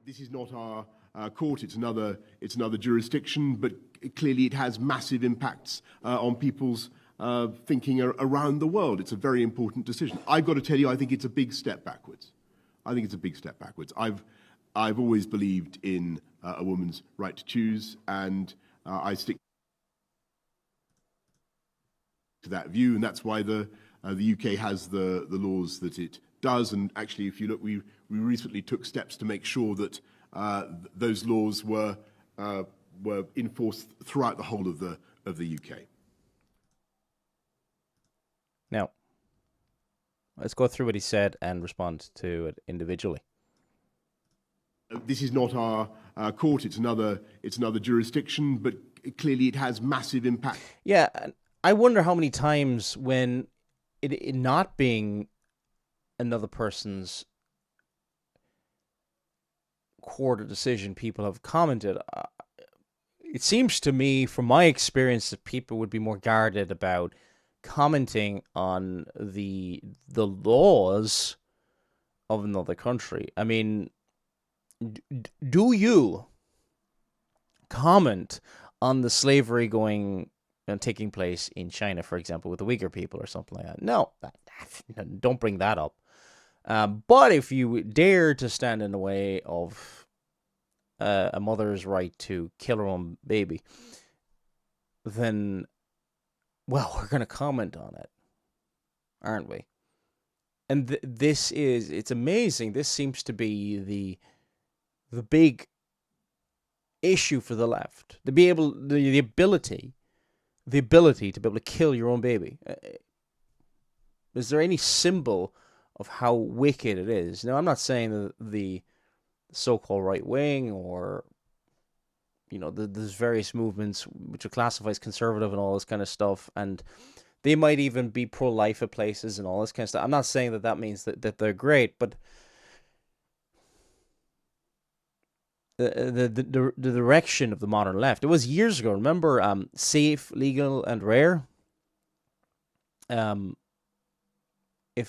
This is not our court, it's another jurisdiction, but clearly it has massive impacts on people's thinking around the world. It's a very important decision. I've got to tell you, I think it's a big step backwards. I've always believed in a woman's right to choose, and I stick to that view, and that's why the UK has the laws that it does. And actually, if you look, we recently took steps to make sure that those laws were enforced throughout the whole of the UK. Now, let's go through what he said and respond to it individually. This is not our court; it's another jurisdiction, but clearly it has massive impact. Yeah, I wonder how many times when it not being another person's court or decision, people have commented. It seems to me, from my experience, that people would be more guarded about commenting on the laws of another country. I mean, do you comment on the slavery taking place in China, for example, with the Uyghur people or something like that? No, don't bring that up. But if you dare to stand in the way of a mother's right to kill her own baby, then, well, we're going to comment on it, aren't we? And it's amazing. This seems to be the big issue for the left. The ability to be able to kill your own baby. Is there any symbol of how wicked it is? Now, I'm not saying that the so-called right wing or, there's various movements which are classified as conservative and all this kind of stuff, and they might even be pro-life at places and all this kind of stuff. I'm not saying that means that they're great, but the direction of the modern left. It was years ago. Remember, safe, legal, and rare. If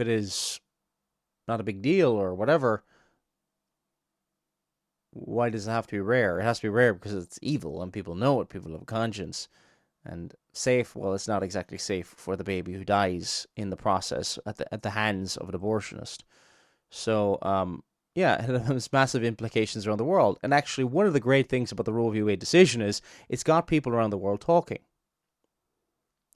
it is not a big deal or whatever, why does it have to be rare? It has to be rare because it's evil and people know it. People have a conscience. And safe, well, it's not exactly safe for the baby who dies in the process at the hands of an abortionist. So, yeah, it has massive implications around the world. And actually, one of the great things about the Roe v. Wade decision is it's got people around the world talking.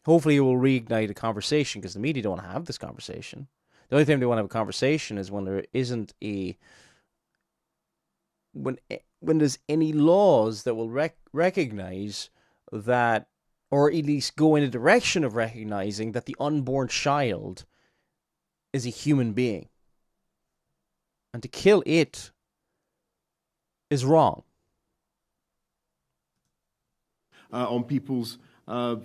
Hopefully, it will reignite a conversation because the media don't want to have this conversation. The only time they want to have a conversation is when there isn't when there's any laws that will recognize that, or at least go in a direction of recognizing that the unborn child is a human being. And to kill it is wrong. On people's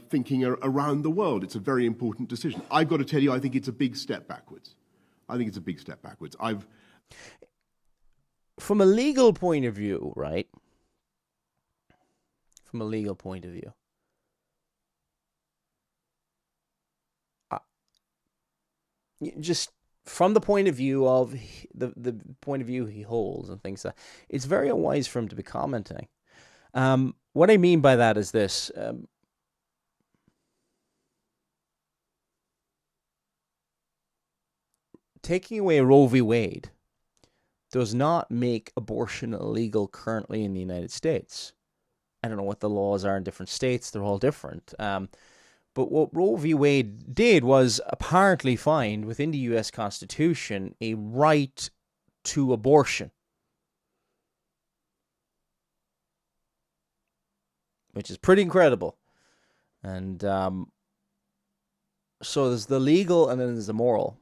thinking around the world. It's a very important decision. I've got to tell you, I think it's a big step backwards. From a legal point of view, right? From a legal point of view. Just from the point of view of the point of view he holds and things like that, it's very unwise for him to be commenting. What I mean by that is this. Taking away Roe v. Wade does not make abortion illegal currently in the United States. I don't know what the laws are in different states. They're all different. But what Roe v. Wade did was apparently find within the U.S. Constitution a right to abortion, which is pretty incredible. And so there's the legal and then there's the moral.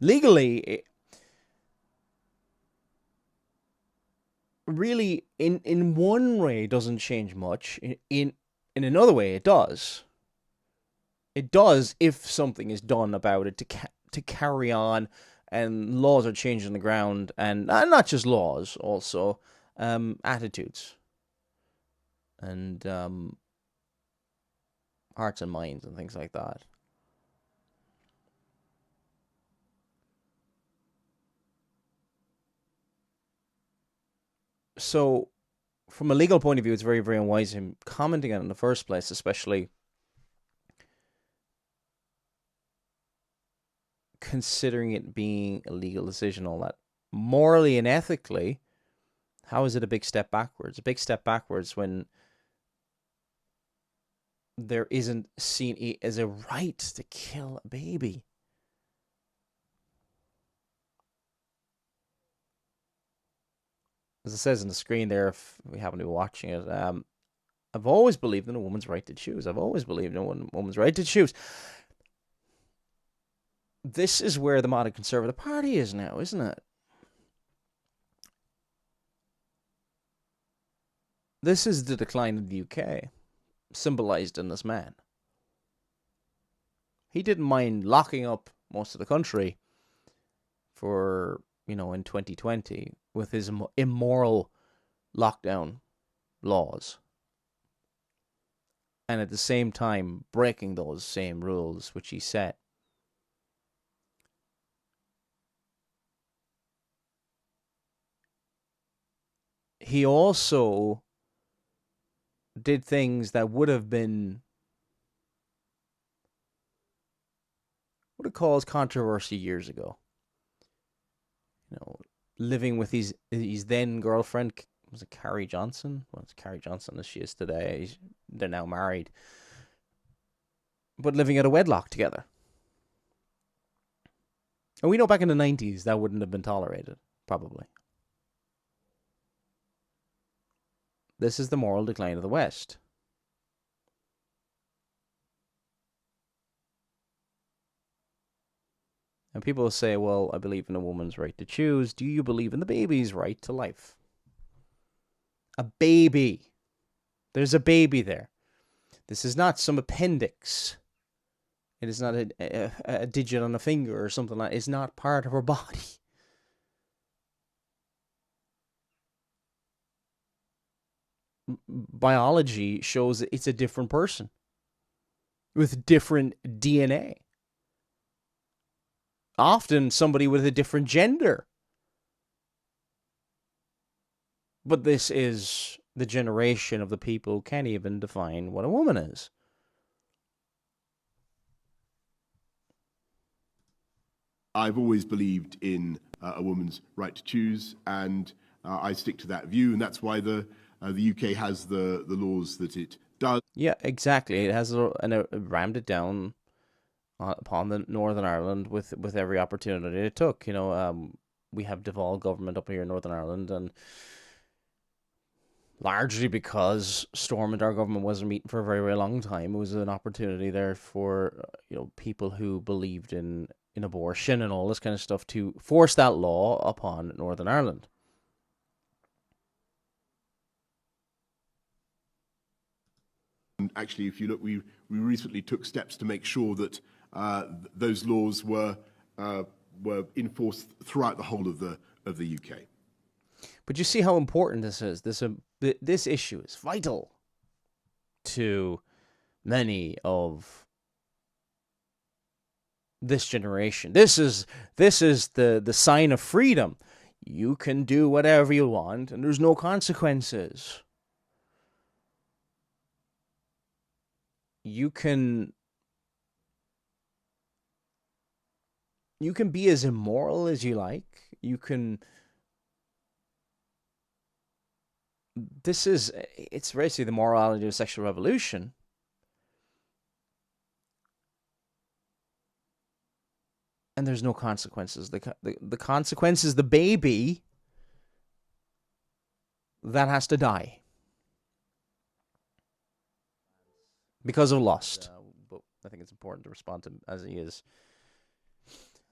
Legally, really, in one way, it doesn't change much. In another way, it does. It does if something is done about it to carry on, and laws are changed on the ground, and not just laws, also attitudes and hearts and minds and things like that. So, from a legal point of view, it's very, very unwise him commenting on it in the first place, especially considering it being a legal decision, all that. Morally and ethically, how is it a big step backwards? A big step backwards when there isn't seen as a right to kill a baby. As it says on the screen there, if we happen to be watching it, I've always believed in a woman's right to choose. I've always believed in a woman's right to choose. This is where the modern Conservative Party is now, isn't it? This is the decline of the UK, symbolised in this man. He didn't mind locking up most of the country for, in 2020 with his immoral lockdown laws. And at the same time, breaking those same rules which he set. He also did things that would have caused controversy years ago. Living with his then girlfriend, was it Carrie Johnson? Well, it's Carrie Johnson as she is today. They're now married. But living out of wedlock together. And we know back in the 90s that wouldn't have been tolerated, probably. This is the moral decline of the West. And people will say, well, I believe in a woman's right to choose. Do you believe in the baby's right to life? A baby. There's a baby there. This is not some appendix. It is not a digit on a finger or something like that. It's not part of her body. Biology shows that it's a different person with different DNA. Often somebody with a different gender. But this is the generation of the people who can't even define what a woman is. I've always believed in a woman's right to choose, and I stick to that view, and that's why the UK has the laws that it does. Yeah, exactly. It has it rammed it down upon the Northern Ireland with every opportunity it took. We have devolved government up here in Northern Ireland, and largely because Stormont, our government, wasn't meeting for a very, very long time. It was an opportunity there for people who believed in abortion and all this kind of stuff to force that law upon Northern Ireland. And actually, if you look, we recently took steps to make sure that those laws were enforced throughout the whole of the UK. But you see how important this is. This issue is vital to many of this generation. This is the sign of freedom. You can do whatever you want, and there's no consequences. You can be as immoral as you like. It's basically the morality of sexual revolution. And there's no consequences. The consequence is the baby that has to die because of lust. But I think it's important to respond to him as he is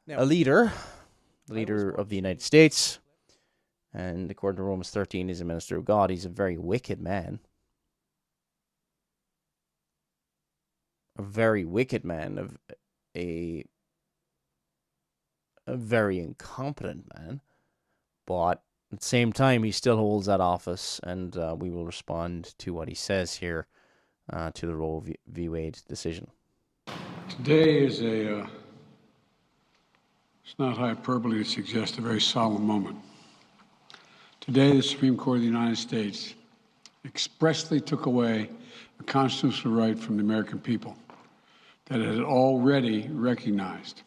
now, a leader, the leader of the United States. And according to Romans 13, he's a minister of God. He's a very wicked man. A very wicked man, a very incompetent man. But at the same time, he still holds that office, and we will respond to what he says here to the Roe v. Wade decision. Today is it's not hyperbole to suggest a very solemn moment. Today, the Supreme Court of the United States expressly took away a constitutional right from the American people that it had already recognized.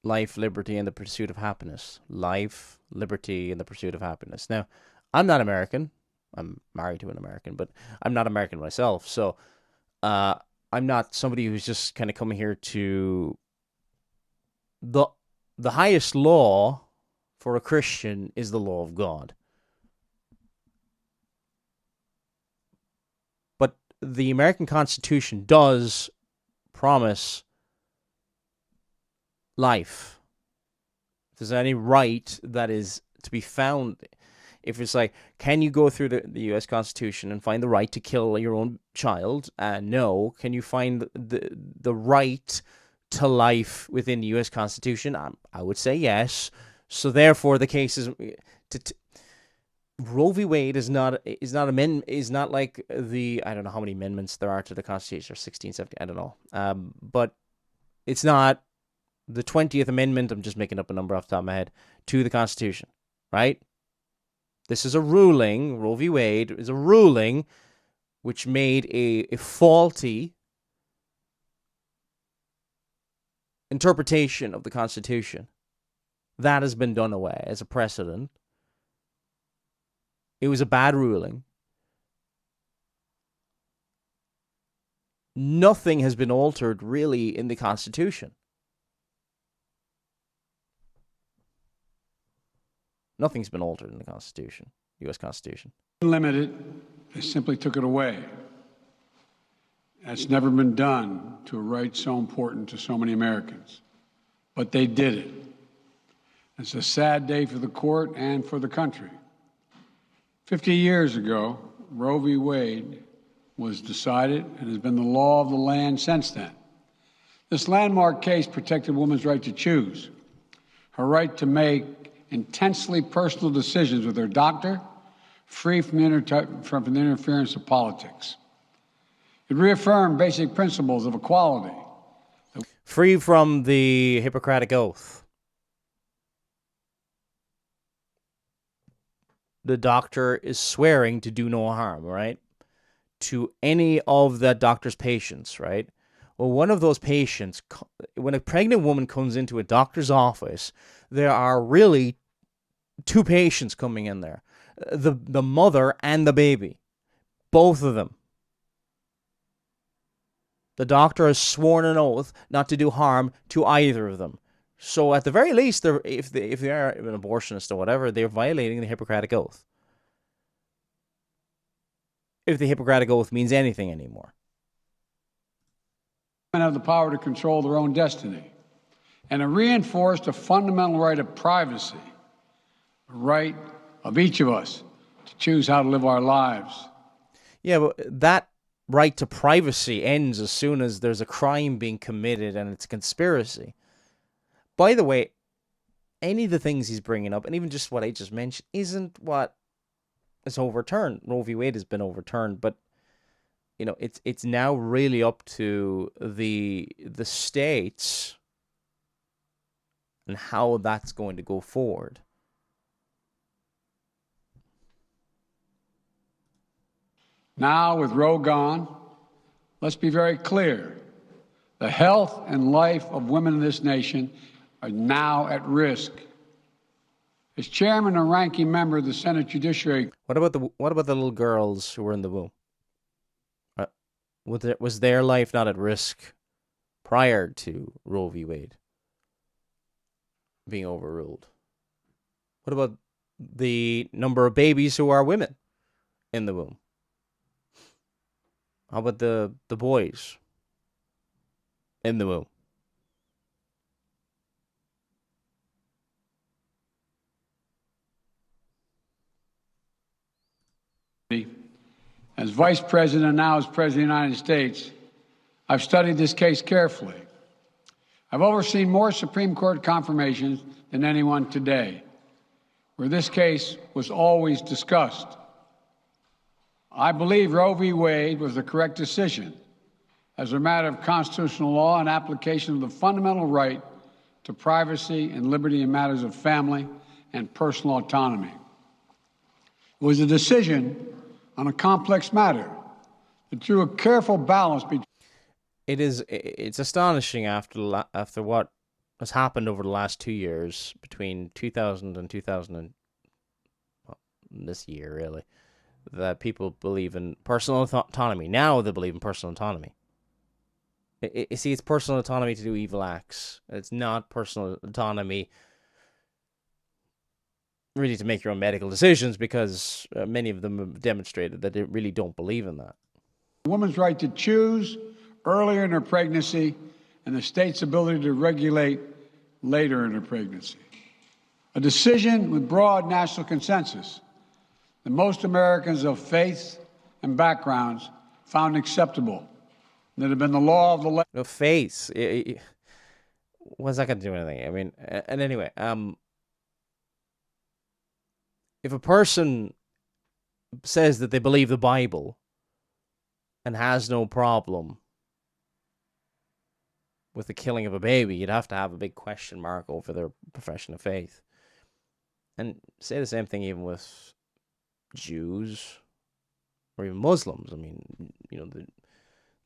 Life, liberty, and the pursuit of happiness. Life, liberty, and the pursuit of happiness. Now, I'm not American. I'm married to an American, but I'm not American myself. So I'm not somebody who's just kind of coming here to... The highest law for a Christian is the law of God. But the American Constitution does promise life. If there's any right that is to be found, if it's like, can you go through the U.S. Constitution and find the right to kill your own child? No. Can you find the right to life within the U.S. Constitution? I would say yes. So therefore, the case is Roe v. Wade is not like the, I don't know how many amendments there are to the Constitution, or 16, 17, I don't know. But it's not the 20th Amendment, I'm just making up a number off the top of my head, to the Constitution, right? This is a ruling, Roe v. Wade is a ruling which made a faulty interpretation of the Constitution. That has been done away as a precedent. It was a bad ruling. Nothing has been altered really in the Constitution. Nothing's been altered in the Constitution, U.S. Constitution. Limited, they simply took it away. That's never been done to a right so important to so many Americans. But they did it. It's a sad day for the court and for the country. 50 years ago, Roe v. Wade was decided and has been the law of the land since then. This landmark case protected women's right to choose, her right to make intensely personal decisions with her doctor, free from the interference of politics. It reaffirmed basic principles of equality. Free from the Hippocratic Oath. The doctor is swearing to do no harm, right? To any of that doctor's patients, right? Well, one of those patients, when a pregnant woman comes into a doctor's office, there are really two patients coming in there. The mother and the baby. Both of them. The doctor has sworn an oath not to do harm to either of them. So at the very least, if they are an abortionist or whatever, they're violating the Hippocratic Oath. If the Hippocratic Oath means anything anymore. Women have the power to control their own destiny. And it reinforced a fundamental right of privacy, a right of each of us to choose how to live our lives. Yeah, but that right to privacy ends as soon as there's a crime being committed and it's a conspiracy. By the way, any of the things he's bringing up, and even just what I just mentioned, isn't what is overturned. Roe v. Wade has been overturned, but you know, it's now really up to the states and how that's going to go forward. Now, with Roe gone, let's be very clear. The health and life of women in this nation are now at risk. As chairman and ranking member of the Senate Judiciary... What about the little girls who were in the womb? Was their life not at risk prior to Roe v. Wade being overruled? What about the number of babies who are women in the womb? How about the boys in the womb? As Vice President and now as President of the United States, I've studied this case carefully. I've overseen more Supreme Court confirmations than anyone today, where this case was always discussed. I believe Roe v. Wade was the correct decision as a matter of constitutional law and application of the fundamental right to privacy and liberty in matters of family and personal autonomy. It was a decision on a complex matter that drew a careful balance between. It's astonishing after what has happened over the last 2 years, between 2000 and 2000, well, this year really, that people believe in personal autonomy. Now they believe in personal autonomy. See, it's personal autonomy to do evil acts. It's not personal autonomy really to make your own medical decisions, because many of them have demonstrated that they really don't believe in that. A woman's right to choose earlier in her pregnancy and the state's ability to regulate later in her pregnancy. A decision with broad national consensus that most Americans of faith and backgrounds found acceptable, that have been the law of the land. No faith. What's that going to do anything? I mean, and anyway, if a person says that they believe the Bible and has no problem with the killing of a baby, you'd have to have a big question mark over their profession of faith. And say the same thing even with Jews or even Muslims. I mean, the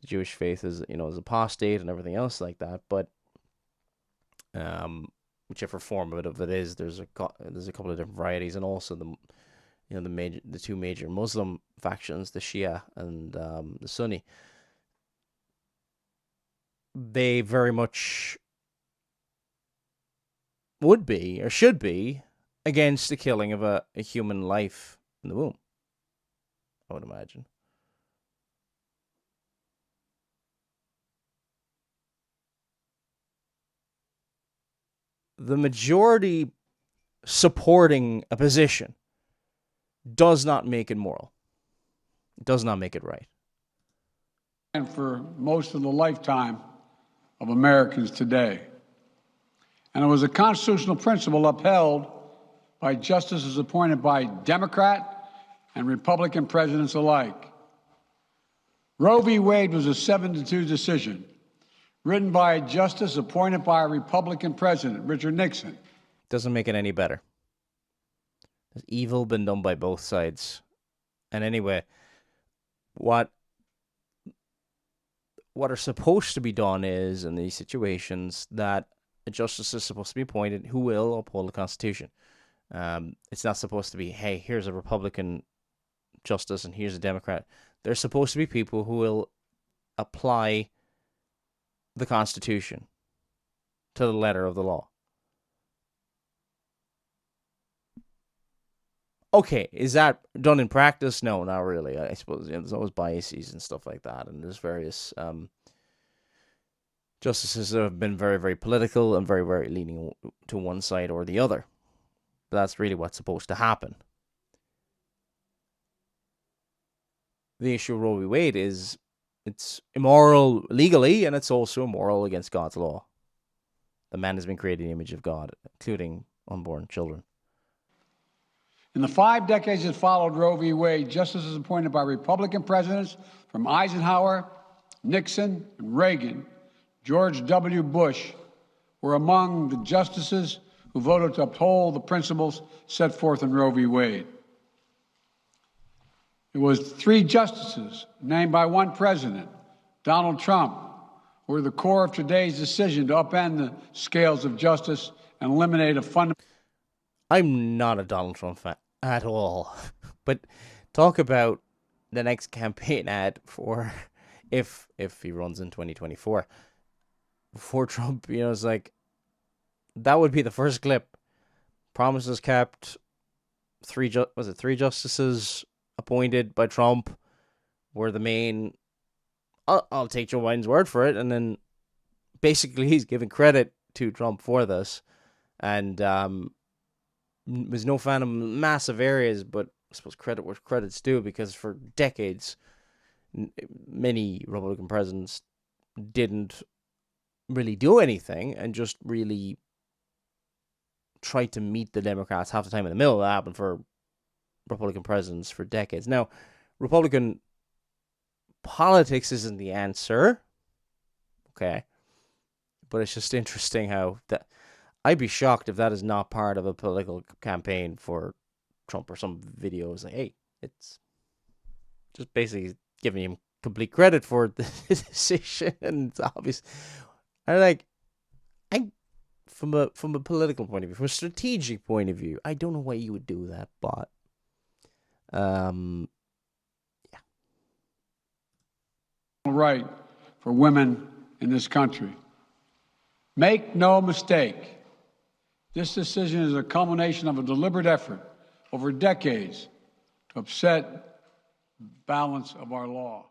Jewish faith is apostate and everything else like that, but whichever form of it is, there's a couple of different varieties, and also the two major Muslim factions, the Shia and the Sunni. They very much would be or should be against the killing of a human life in the womb, I would imagine. The majority supporting a position does not make it moral. It does not make it right. And for most of the lifetime of Americans today. And it was a constitutional principle upheld by justices appointed by Democrat and Republican presidents alike. Roe v. Wade was a 7-2 decision, written by a justice appointed by a Republican president, Richard Nixon. Doesn't make it any better. There's evil been done by both sides. And anyway, what are supposed to be done is, in these situations, that a justice is supposed to be appointed who will uphold the Constitution. It's not supposed to be, hey, here's a Republican justice and here's a Democrat. They're supposed to be people who will apply the Constitution to the letter of the law. Okay, is that done in practice? No, not really. I suppose there's always biases and stuff like that, and there's various justices that have been very, very political and very, very leaning to one side or the other. But that's really what's supposed to happen. The issue of Roe v. Wade is it's immoral legally, and it's also immoral against God's law. The man has been created in the image of God, including unborn children. In the 5 decades that followed Roe v. Wade, justices appointed by Republican presidents from Eisenhower, Nixon, and Reagan, George W. Bush, were among the justices who voted to uphold the principles set forth in Roe v. Wade. It was 3 justices named by one president, Donald Trump, who were the core of today's decision to upend the scales of justice and eliminate a fundamental. I'm not a Donald Trump fan at all. But talk about the next campaign ad for if he runs in 2024 for Trump. It's like that would be the first clip. Promises kept. 3 justices appointed by Trump were the main. I'll take Joe Biden's word for it, and then basically he's giving credit to Trump for this, and was no fan of massive areas, but I suppose credit where credit's due, because for decades many Republican presidents didn't really do anything and just really tried to meet the Democrats half the time in the middle. That happened for Republican presidents for decades. Now, Republican politics isn't the answer, okay, but it's just interesting how that I'd be shocked if that is not part of a political campaign for Trump, or some videos like, hey, it's just basically giving him complete credit for the decision, and it's obvious. I like, from a political point of view, from a strategic point of view, I don't know why you would do that, but yeah. Right for women in this country. Make no mistake, this decision is a culmination of a deliberate effort over decades to upset the balance of our law.